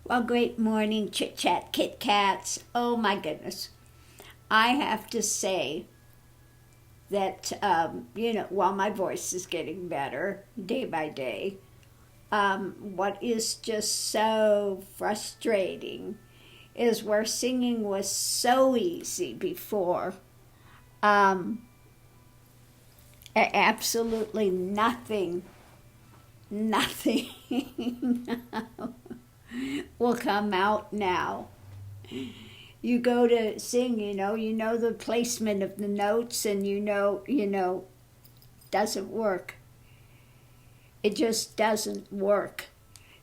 Well, great morning, Chit Chat Kit Kats. Oh my goodness. I have to say that, while my voice is getting better day by day, what is just so frustrating is where singing was so easy before. Um, Absolutely nothing will come out now. You go to sing, you know the placement of the notes, and doesn't work. It just doesn't work.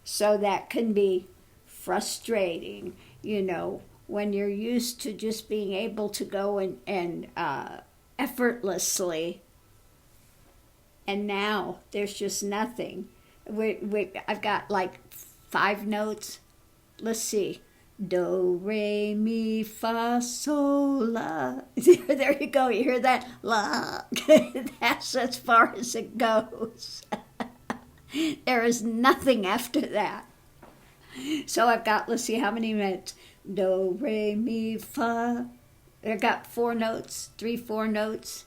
So that can be frustrating, when you're used to just being able to go and effortlessly, and now there's just nothing. I've got like 5 notes. Let's see. Do, re, mi, fa, sol, la. There you go. You hear that? La. That's as far as it goes. There is nothing after that. So I've got, let's see, how many minutes? Do, re, mi, fa. I've got 4 notes, 4 notes.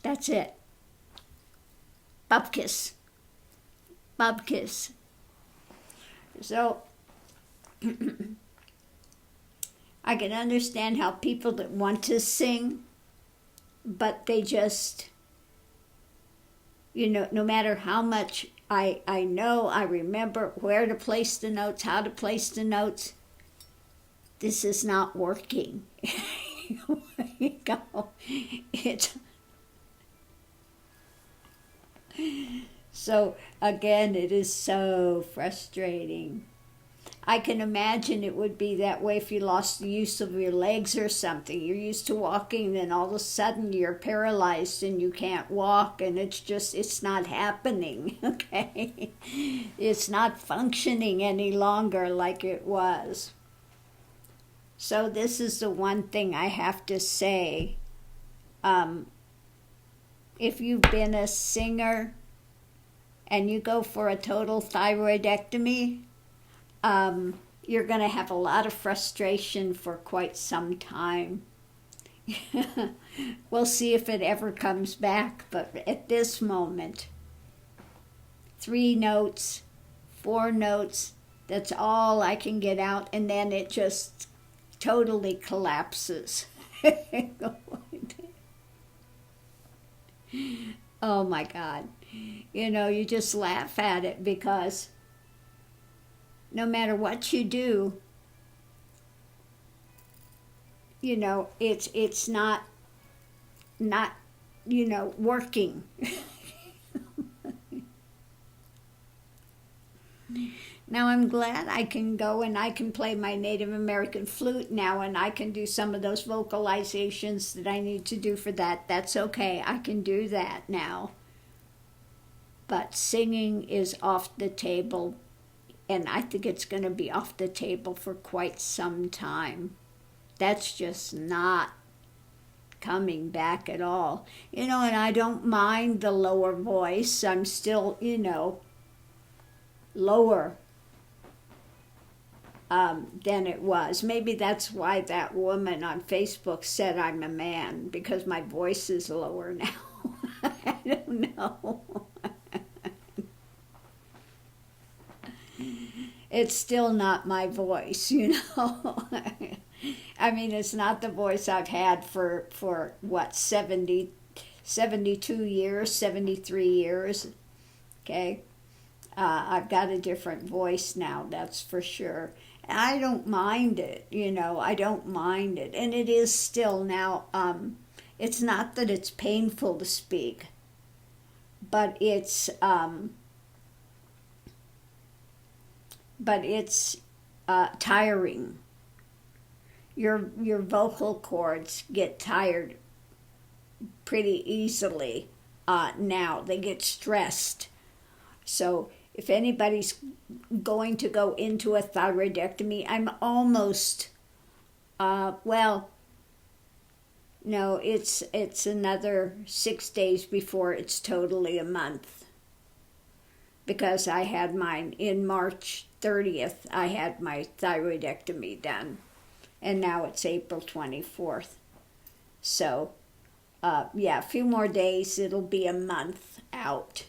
That's it. Bubkiss. So I can understand how people that want to sing, but they just, no matter how much I know, I remember where to place the notes, how to place the notes, this is not working. It's so again, it is so frustrating. I can imagine it would be that way if you lost the use of your legs or something. You're used to walking, then all of a sudden you're paralyzed and you can't walk, and it's not happening, okay? It's not functioning any longer like it was. So this is the one thing I have to say. If you've been a singer and you go for a total thyroidectomy, you're going to have a lot of frustration for quite some time. We'll see if it ever comes back, but at this moment, 3 notes, 4 notes, that's all I can get out, and then it just totally collapses. Oh my God. You just laugh at it because no matter what you do, it's not working. Now I'm glad I can go and I can play my Native American flute now, and I can do some of those vocalizations that I need to do for that. That's okay. I can do that now. But singing is off the table, and I think it's going to be off the table for quite some time. That's just not coming back at all. And I don't mind the lower voice. I'm still, lower than it was. Maybe that's why that woman on Facebook said I'm a man, because my voice is lower now. I don't know. It's still not my voice, I mean, it's not the voice I've had for what, 72 years, 73 years, okay? I've got a different voice now, that's for sure. And I don't mind it, I don't mind it. And it is still now, it's not that it's painful to speak, but it's tiring. Your vocal cords get tired pretty easily now. They get stressed. So if anybody's going to go into a thyroidectomy, I'm almost, no, it's another 6 days before it's totally a month, because I had mine in March 30th, I had my thyroidectomy done. And now it's April 24th. So, yeah, a few more days, it'll be a month out.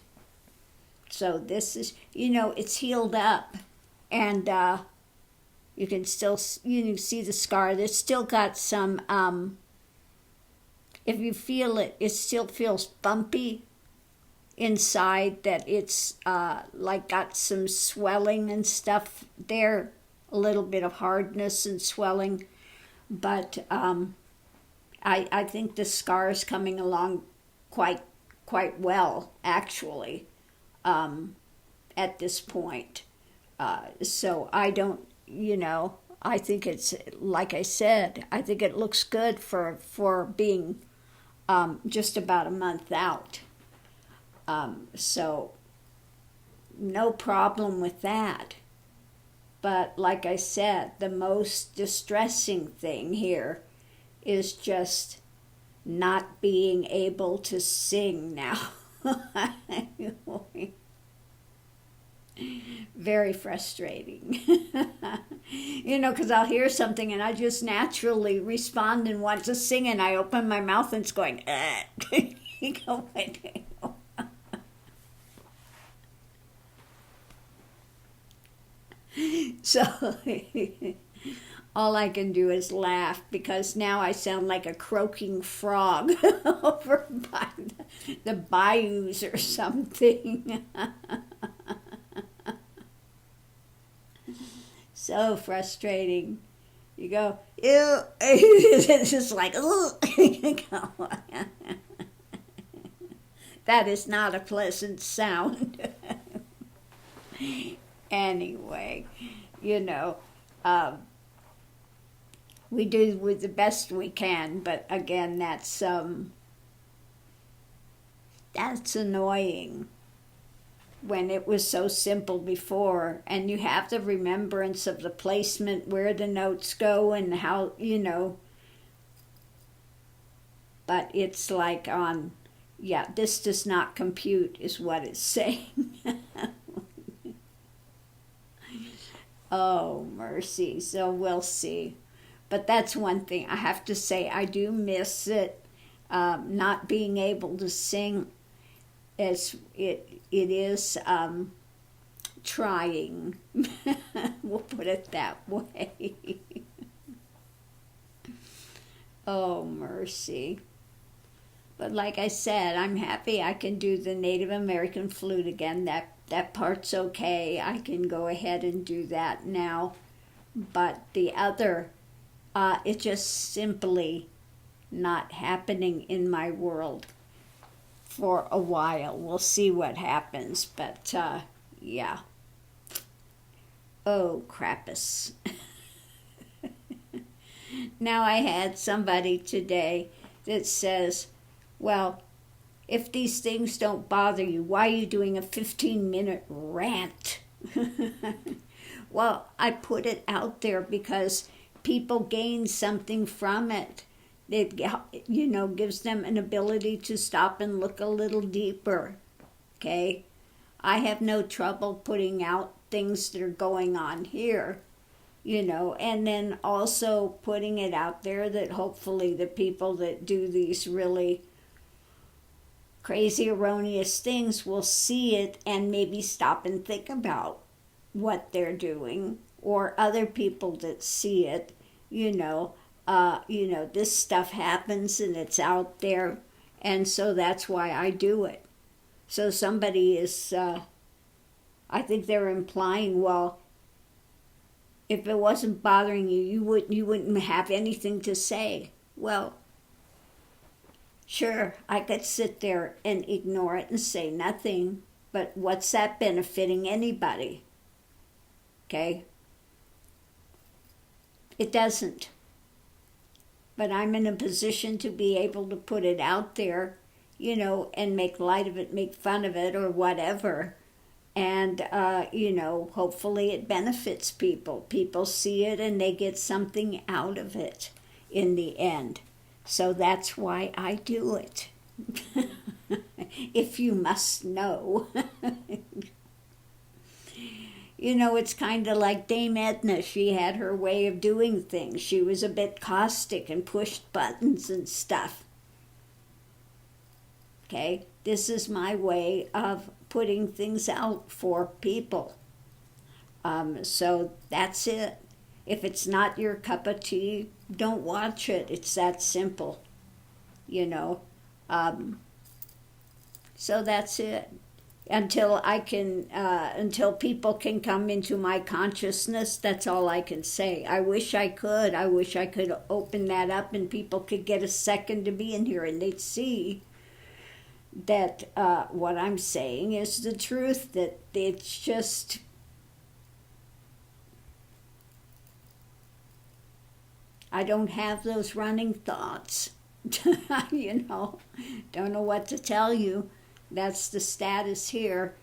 So this is, it's healed up. And you can still, see the scar. There's still got some, if you feel it, it still feels bumpy inside, that it's like got some swelling and stuff there, a little bit of hardness and swelling, but I think the scar is coming along quite well, actually, at this point. So I don't, I think it's, like I said, I think it looks good for being just about a month out. So no problem with that. But like I said, the most distressing thing here is just not being able to sing now. Very frustrating. Because I'll hear something and I just naturally respond and want to sing, and I open my mouth and it's going, So all I can do is laugh, because now I sound like a croaking frog over by the bayous or something. So frustrating. You go, ew. It's just like, that is not a pleasant sound. Anyway, we do with the best we can, but again, that's annoying when it was so simple before, and you have the remembrance of the placement, where the notes go and how, but it's like this does not compute is what it's saying. Oh, mercy. So we'll see. But that's one thing I have to say. I do miss it, not being able to sing. As it is trying. We'll put it that way. Oh, mercy. But like I said, I'm happy I can do the Native American flute again. That part's okay. I can go ahead and do that now. But the other, it's just simply not happening in my world for a while. We'll see what happens. But, yeah. Oh, crappus. Now I had somebody today that says, well, if these things don't bother you, why are you doing a 15-minute rant? Well, I put it out there because people gain something from it. It, gives them an ability to stop and look a little deeper, okay? I have no trouble putting out things that are going on here, and then also putting it out there that hopefully the people that do these really crazy, erroneous things will see it and maybe stop and think about what they're doing, or other people that see it, this stuff happens and it's out there, and so that's why I do it. So somebody is, I think they're implying, well, if it wasn't bothering you, you wouldn't have anything to say. Well, sure, I could sit there and ignore it and say nothing, but what's that benefiting anybody? Okay? It doesn't. But I'm in a position to be able to put it out there, and make light of it, make fun of it, or whatever. And, hopefully it benefits people. People see it and they get something out of it in the end. So that's why I do it. If you must know. It's kind of like Dame Edna. She had her way of doing things. She was a bit caustic and pushed buttons and stuff. Okay, this is my way of putting things out for people. So that's it. If it's not your cup of tea, don't watch it. It's that simple, you know. So that's it. Until people can come into my consciousness, that's all I can say. I wish I could. I wish I could open that up and people could get a second to be in here and they'd see that what I'm saying is the truth, that it's just, I don't have those running thoughts. Don't know what to tell you. That's the status here.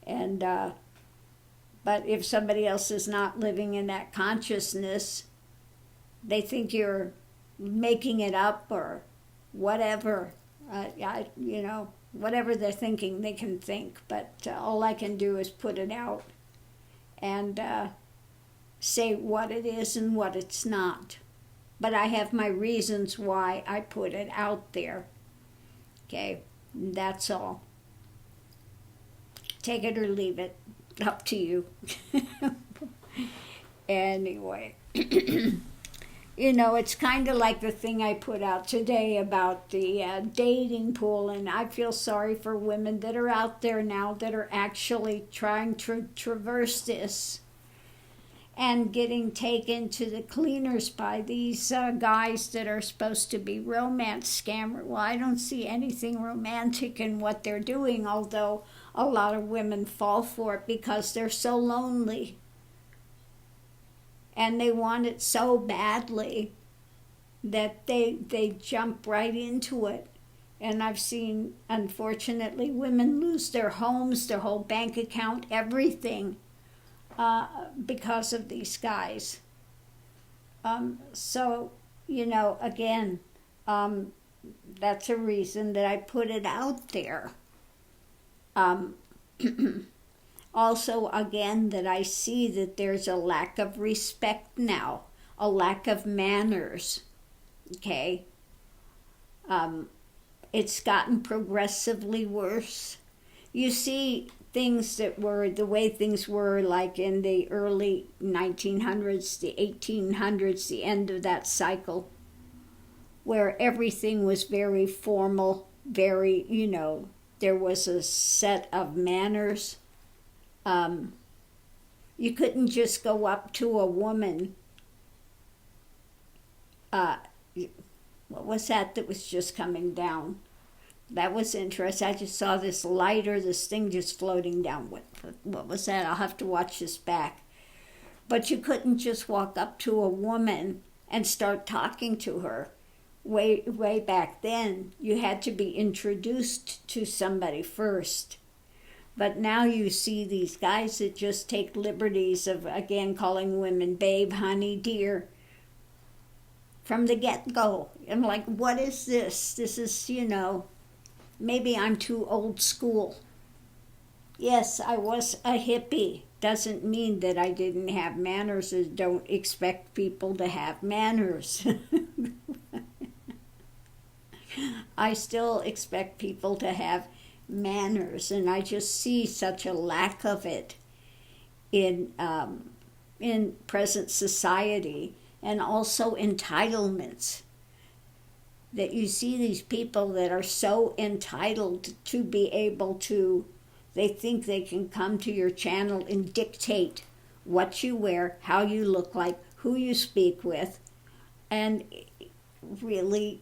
And but if somebody else is not living in that consciousness, they think you're making it up or whatever. Whatever they're thinking, they can think. But all I can do is put it out and say what it is and what it's not. But I have my reasons why I put it out there. Okay, that's all. Take it or leave it. Up to you. Anyway. It's kind of like the thing I put out today about the dating pool, and I feel sorry for women that are out there now that are actually trying to traverse this and getting taken to the cleaners by these guys that are supposed to be romance scammers. Well, I don't see anything romantic in what they're doing, although a lot of women fall for it because they're so lonely. And they want it so badly that they jump right into it. And I've seen, unfortunately, women lose their homes, their whole bank account, everything, because of these guys. So, again, that's a reason that I put it out there. Also, again, that I see that there's a lack of respect now, a lack of manners, okay? It's gotten progressively worse. You see things that were the way things were like in the early 1900s, the 1800s, the end of that cycle, where everything was very formal, very, there was a set of manners. You couldn't just go up to a woman. What was that was just coming down? That was interesting. I just saw this thing just floating down. What was that? I'll have to watch this back. But you couldn't just walk up to a woman and start talking to her. Way back then, you had to be introduced to somebody first. But now you see these guys that just take liberties of, again, calling women babe, honey, dear, from the get-go. I'm like, what is this? This is, maybe I'm too old school. Yes, I was a hippie. Doesn't mean that I didn't have manners or don't expect people to have manners. I still expect people to have manners, and I just see such a lack of it in present society, and also entitlements. That you see these people that are so entitled to be able to, they think they can come to your channel and dictate what you wear, how you look like, who you speak with, and really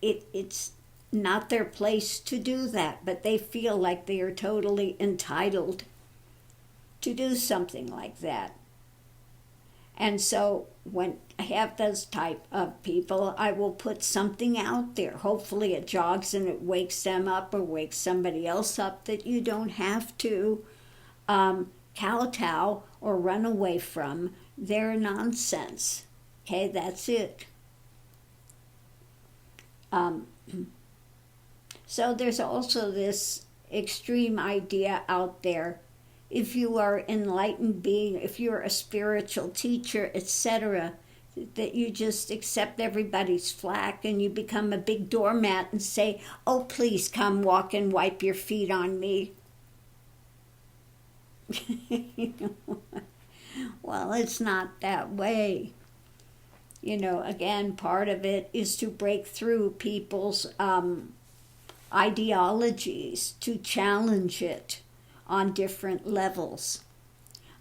it's not their place to do that, but they feel like they are totally entitled to do something like that. And so when I have those type of people, I will put something out there. Hopefully it jogs and it wakes them up or wakes somebody else up, that you don't have to kowtow or run away from their nonsense. Okay, that's it. So there's also this extreme idea out there if you are enlightened being, if you're a spiritual teacher, etc., that you just accept everybody's flack and you become a big doormat and say, oh, please come walk and wipe your feet on me. Well, it's not that way. Again, part of it is to break through people's ideologies, to challenge it on different levels.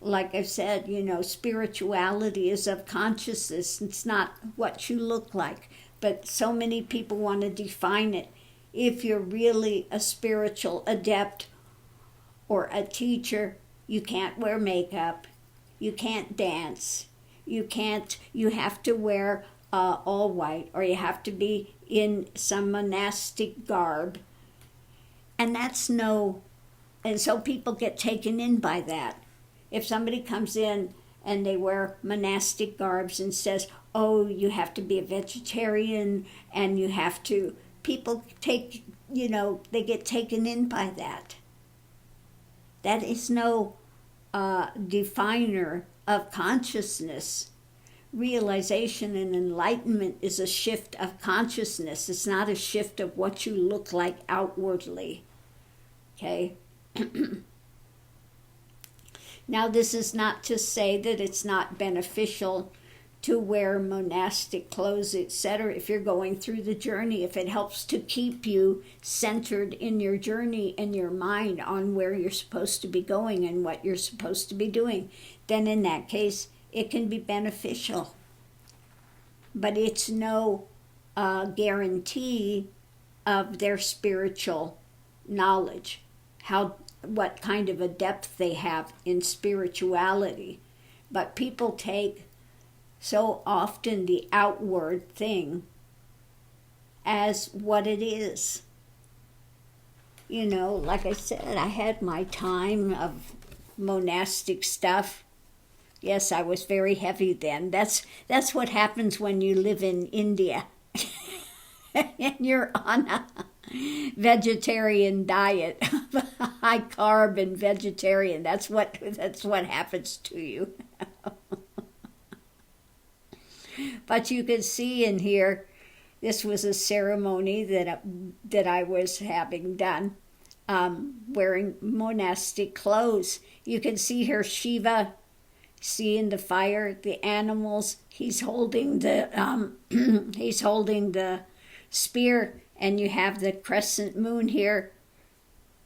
Like I've said, spirituality is of consciousness. It's not what you look like. But so many people want to define it. If you're really a spiritual adept or a teacher, you can't wear makeup. You can't dance. You have to wear all white, or you have to be in some monastic garb. And and so people get taken in by that. If somebody comes in and they wear monastic garbs and says, oh, you have to be a vegetarian and you have to, people they get taken in by that. That is no definer of consciousness. Realization and enlightenment is a shift of consciousness. It's not a shift of what you look like outwardly. Okay? Now, this is not to say that it's not beneficial to wear monastic clothes, etc., if you're going through the journey, if it helps to keep you centered in your journey and your mind on where you're supposed to be going and what you're supposed to be doing, then in that case, it can be beneficial. But it's no guarantee of their spiritual knowledge, what kind of a depth they have in spirituality. But people take so often the outward thing as what it is. Like I said, I had my time of monastic stuff. Yes, I was very heavy then. That's what happens when you live in India and you're on a vegetarian diet, high carb and vegetarian. That's what happens to you. But you can see in here, this was a ceremony that I was having done, wearing monastic clothes. You can see here Shiva, see in the fire the animals. He's holding the he's holding the spear, and you have the crescent moon here.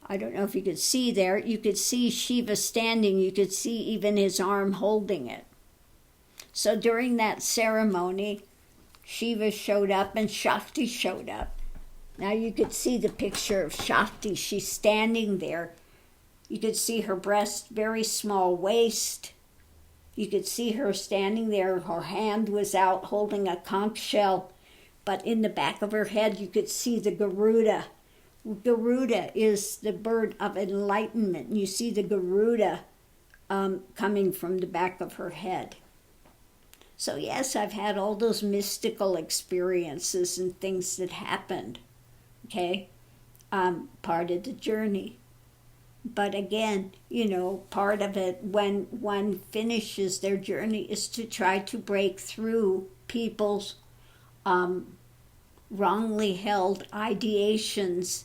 I don't know if you could see there. You could see Shiva standing. You could see even his arm holding it. So during that ceremony, Shiva showed up and Shakti showed up. Now you could see the picture of Shakti. She's standing there. You could see her breast, very small waist. You could see her standing there. Her hand was out holding a conch shell. But in the back of her head, you could see the Garuda. Garuda is the bird of enlightenment. You see the Garuda coming from the back of her head. So yes, I've had all those mystical experiences and things that happened, okay, part of the journey. But again, part of it when one finishes their journey is to try to break through people's wrongly held ideations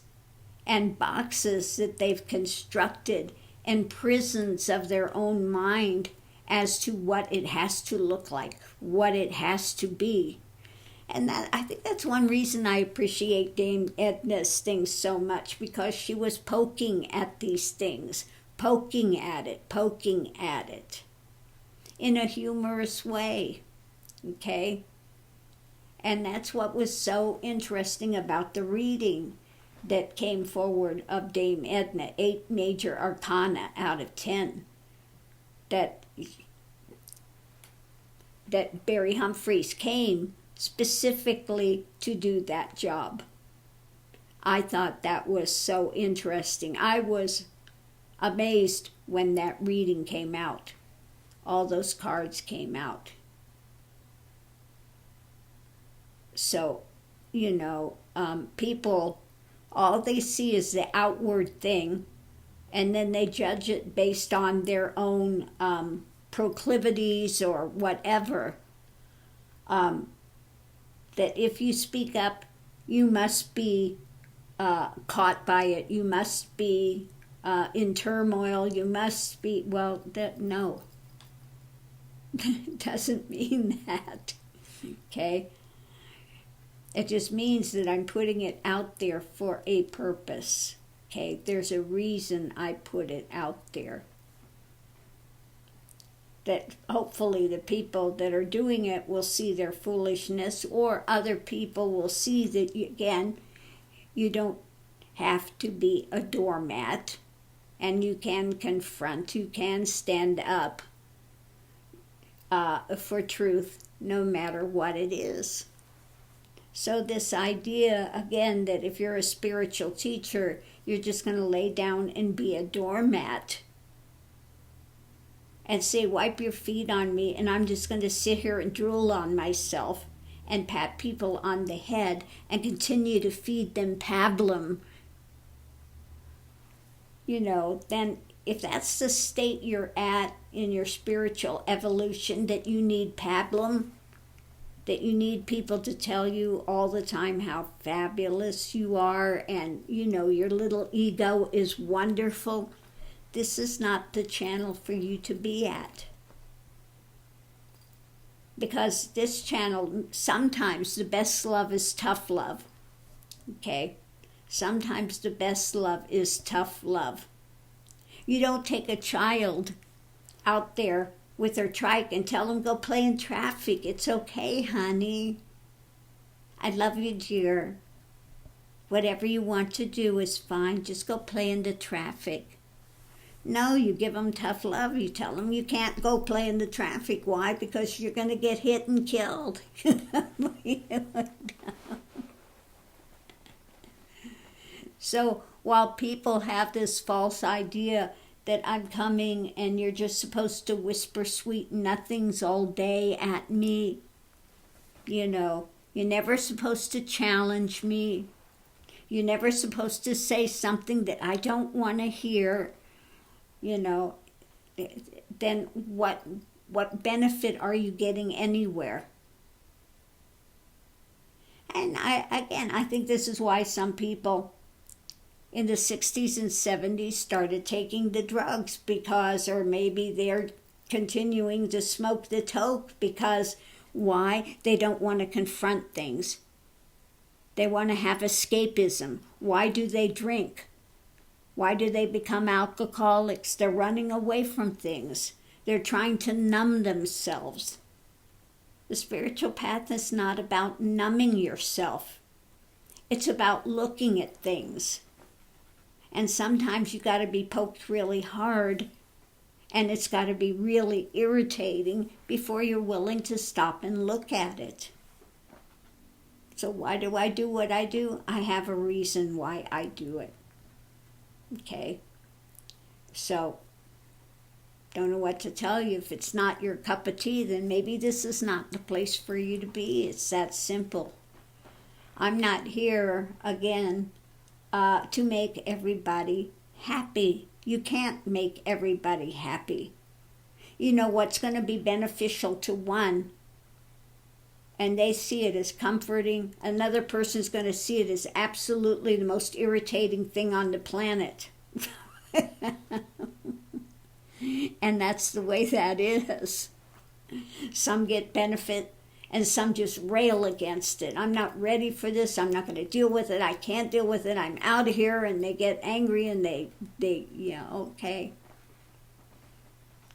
and boxes that they've constructed and prisons of their own mind as to what it has to look like, what it has to be. And I think that's one reason I appreciate Dame Edna's things so much, because she was poking at these things, poking at it in a humorous way, okay? And that's what was so interesting about the reading that came forward of Dame Edna, 8 major arcana out of 10, that Barry Humphries came specifically to do that job. I thought that was so interesting. I was amazed when that reading came out. All those cards came out. So, people, all they see is the outward thing, and then they judge it based on their own proclivities or whatever. That if you speak up, you must be caught by it. You must be in turmoil. You must be, well, no. It doesn't mean that. Okay? It just means that I'm putting it out there for a purpose. Okay? There's a reason I put it out there. That hopefully the people that are doing it will see their foolishness, or other people will see that, again, you don't have to be a doormat, and you can confront, you can stand up for truth no matter what it is. So this idea, again, that if you're a spiritual teacher, you're just going to lay down and be a doormat and say, wipe your feet on me, and I'm just going to sit here and drool on myself and pat people on the head and continue to feed them pablum, then if that's the state you're at in your spiritual evolution, that you need pablum, that you need people to tell you all the time how fabulous you are and, your little ego is wonderful, this is not the channel for you to be at. Because this channel, sometimes the best love is tough love. Okay? Sometimes the best love is tough love. You don't take a child out there with their trike and tell them, go play in traffic. It's okay, honey. I love you, dear. Whatever you want to do is fine. Just go play in the traffic. No, you give them tough love. You tell them you can't go play in the traffic. Why? Because you're going to get hit and killed. So while people have this false idea that I'm coming and you're just supposed to whisper sweet nothings all day at me, you're never supposed to challenge me. You're never supposed to say something that I don't want to hear. Then what benefit are you getting anywhere? And I think this is why some people in the 60s and 70s started taking the drugs, because, or maybe they're continuing to smoke the toke because, why? They don't want to confront things. They want to have escapism. Why do they drink? Why do they become alcoholics? They're running away from things. They're trying to numb themselves. The spiritual path is not about numbing yourself. It's about looking at things. And sometimes you got to be poked really hard, and it's got to be really irritating before you're willing to stop and look at it. So why do I do what I do? I have a reason why I do it. Okay? So, don't know what to tell you. If it's not your cup of tea, then maybe this is not the place for you to be. It's that simple. I'm not here, again, to make everybody happy. You can't make everybody happy. You know what's going to be beneficial to one, and they see it as comforting. Another person's going to see it as absolutely the most irritating thing on the planet. And that's the way that is. Some get benefit and some just rail against it. I'm not ready for this. I'm not going to deal with it. I can't deal with it. I'm out of here. And they get angry and they okay.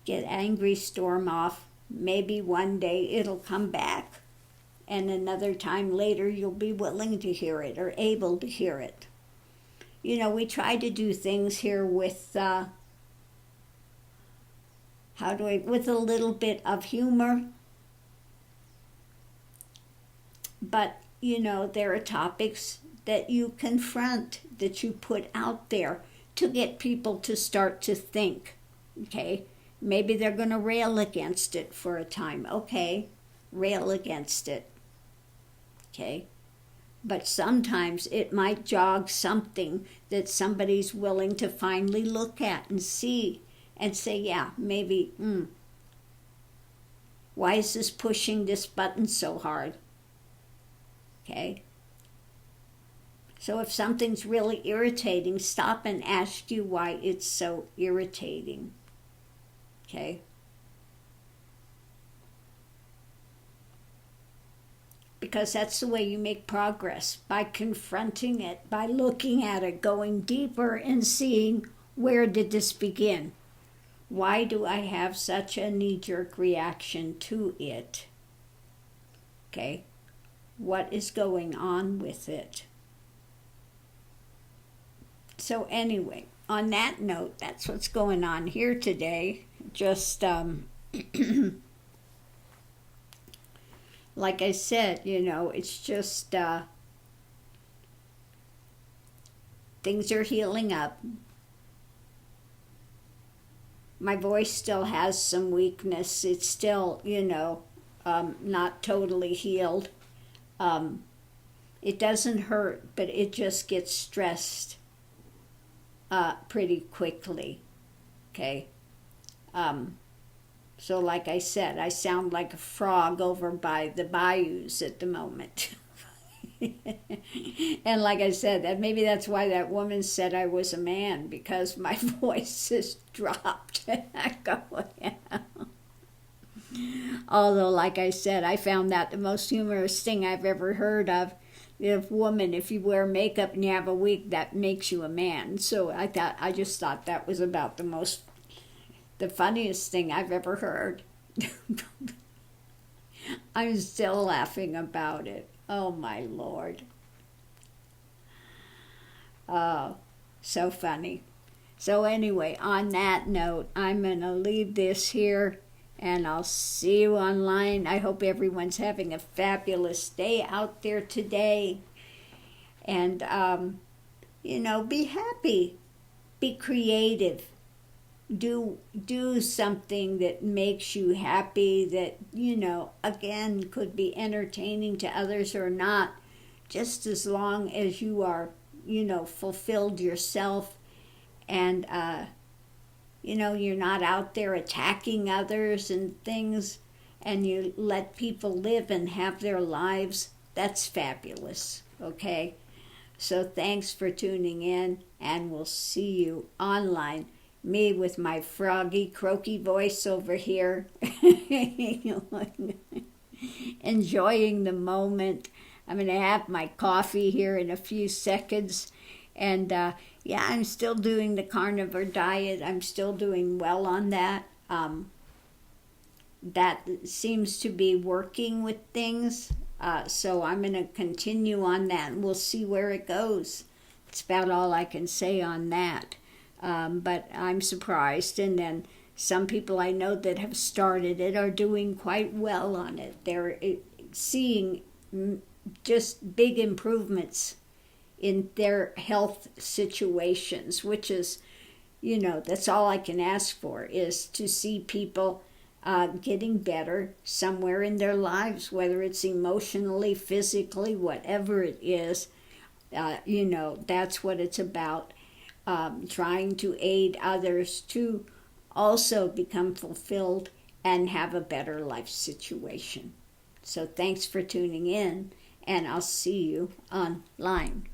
Get angry, storm off. Maybe one day it'll come back. And another time later you'll be willing to hear it or able to hear it. We try to do things here with with a little bit of humor. But, there are topics that you confront, that you put out there to get people to start to think, okay? Maybe they're going to rail against it for a time. Okay, rail against it, okay? But sometimes it might jog something that somebody's willing to finally look at and see and say, yeah, maybe, why is this pushing this button so hard? Okay. So if something's really irritating, stop and ask you why it's so irritating. Okay. Because that's the way you make progress, by confronting it, by looking at it, going deeper and seeing, where did this begin? Why do I have such a knee-jerk reaction to it? Okay, what is going on with it? So anyway, on that note, that's what's going on here today. Just like I said, it's just things are healing up. My voice still has some weakness. It's still, not totally healed. It doesn't hurt, but it just gets stressed pretty quickly. Okay. So like I said, I sound like a frog over by the bayous at the moment. And like I said, maybe that's why that woman said I was a man, because my voice is dropped. Although, like I said, I found that the most humorous thing I've ever heard of. If you wear makeup and you have a wig, that makes you a man. So I just thought that was about the funniest thing I've ever heard. I'm still laughing about it. Oh my Lord. Oh, so funny. So anyway, on that note, I'm going to leave this here, and I'll see you online. I hope everyone's having a fabulous day out there today. And, be happy. Be creative. Do something that makes you happy, that, again, could be entertaining to others or not, just as long as you are, fulfilled yourself, and, you're not out there attacking others and things, and you let people live and have their lives. That's fabulous, okay? So thanks for tuning in, and we'll see you online. Me with my froggy, croaky voice over here, enjoying the moment. I'm going to have my coffee here in a few seconds. And I'm still doing the carnivore diet. I'm still doing well on that. That seems to be working with things. So I'm going to continue on that, and we'll see where it goes. It's about all I can say on that. But I'm surprised. And then some people I know that have started it are doing quite well on it. They're seeing just big improvements in their health situations, which is, that's all I can ask for, is to see people getting better somewhere in their lives, whether it's emotionally, physically, whatever it is. That's what it's about. Trying to aid others to also become fulfilled and have a better life situation. So thanks for tuning in, and I'll see you online.